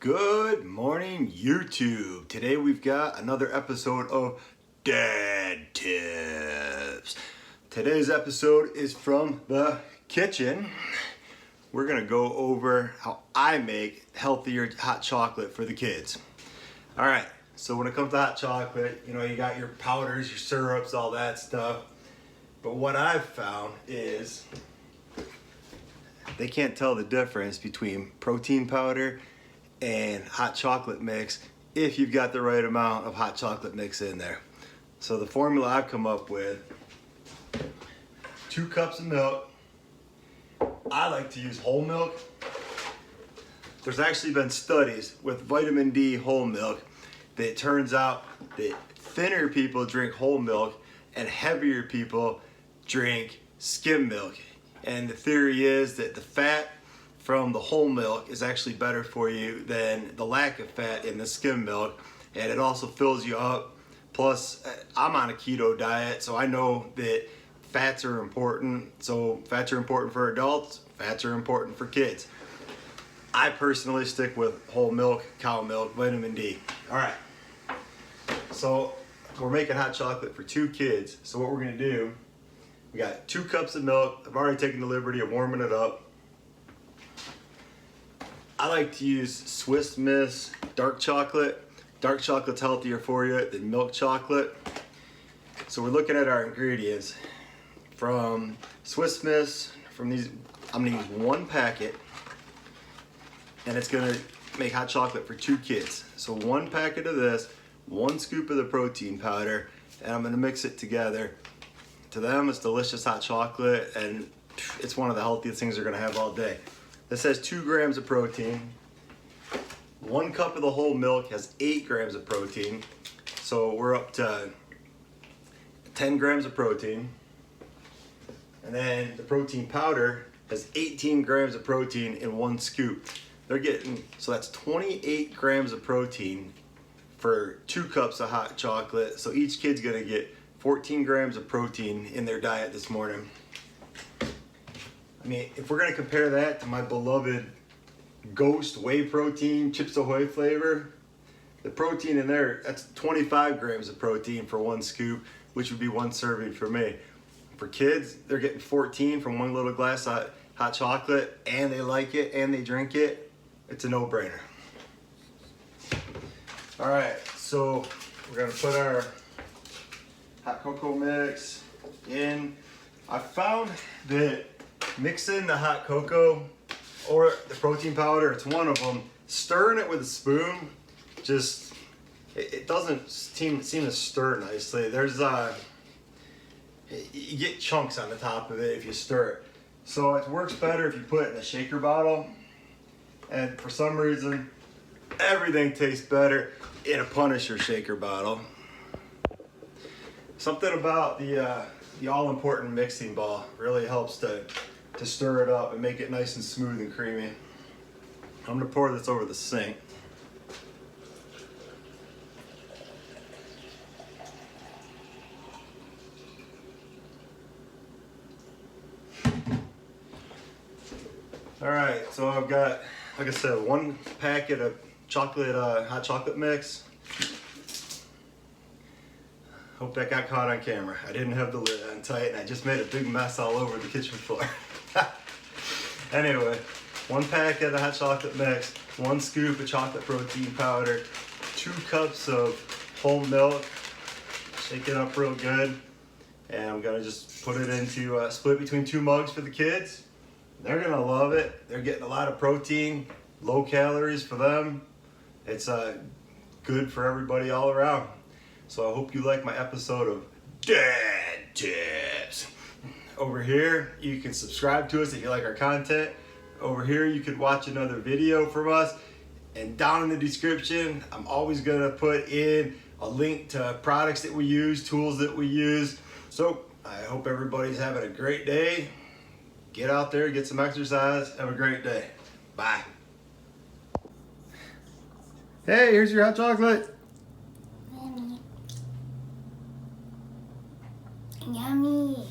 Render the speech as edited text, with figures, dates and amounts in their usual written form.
Good morning, YouTube. Today we've got another episode of Dad Tips. Today's episode is from the kitchen. We're gonna go over how I make healthier hot chocolate for the kids. All right, so when it comes to hot chocolate, you got your powders, your syrups, all that stuff. But what I've found is they can't tell the difference between protein powder and hot chocolate mix if you've got the right amount of hot chocolate mix in there. So the formula I've come up with, 2 cups of milk. I like to use whole milk. There's actually been studies with vitamin D whole milk that it turns out that thinner people drink whole milk and heavier people drink skim milk. And the theory is that the fat from the whole milk is actually better for you than the lack of fat in the skim milk, and it also fills you up. Plus, I'm on a keto diet, so I know that fats are important. So fats are important for adults, fats are important for kids. I personally stick with whole milk, cow milk, vitamin D. All right, so we're making hot chocolate for 2 kids. So what we're gonna do, we got 2 cups of milk. I've already taken the liberty of warming it up. I like to use Swiss Miss dark chocolate. Dark chocolate's healthier for you than milk chocolate. So we're looking at our ingredients. From Swiss Miss, from these, I'm gonna use 1 packet, and it's gonna make hot chocolate for 2 kids. So 1 packet of this, 1 scoop of the protein powder, and I'm gonna mix it together. To them, it's delicious hot chocolate, and it's one of the healthiest things they're gonna have all day. This has 2 grams of protein. 1 cup of the whole milk has 8 grams of protein. So we're up to 10 grams of protein. And then the protein powder has 18 grams of protein in 1 scoop. They're getting, so that's 28 grams of protein for 2 cups of hot chocolate. So each kid's gonna get 14 grams of protein in their diet this morning. I mean, if we're gonna compare that to my beloved Ghost whey protein, Chips Ahoy flavor, the protein in there, that's 25 grams of protein for 1 scoop, which would be 1 serving for me. For kids, they're getting 14 from 1 little glass of hot chocolate, and they like it and they drink it. It's a no-brainer. All right, so we're gonna put our hot cocoa mix in. I found that mixing the hot cocoa or the protein powder, it's one of them, stirring it with a spoon, just, it doesn't seem to stir nicely. There's you get chunks on the top of it if you stir it. So it works better if you put it in a shaker bottle. And for some reason, everything tastes better in a Punisher shaker bottle. Something about the all-important mixing ball really helps to stir it up and make it nice and smooth and creamy. I'm gonna pour this over the sink. All right, so I've got, like I said, 1 packet of chocolate, hot chocolate mix. Hope that got caught on camera. I didn't have the lid on tight, and I just made a big mess all over the kitchen floor. Anyway, 1 packet of hot chocolate mix, 1 scoop of chocolate protein powder, 2 cups of whole milk. Shake it up real good, and I'm gonna just put it into split between 2 mugs for the kids. They're gonna love it. They're getting a lot of protein, low calories for them. It's good for everybody all around. So I hope you like my episode of Dad Tips. Over here, you can subscribe to us if you like our content. Over here, you could watch another video from us. And down in the description, I'm always gonna put in a link to products that we use, tools that we use. So I hope everybody's having a great day. Get out there, get some exercise, have a great day. Bye. Hey, here's your hot chocolate. Yummy. Yummy.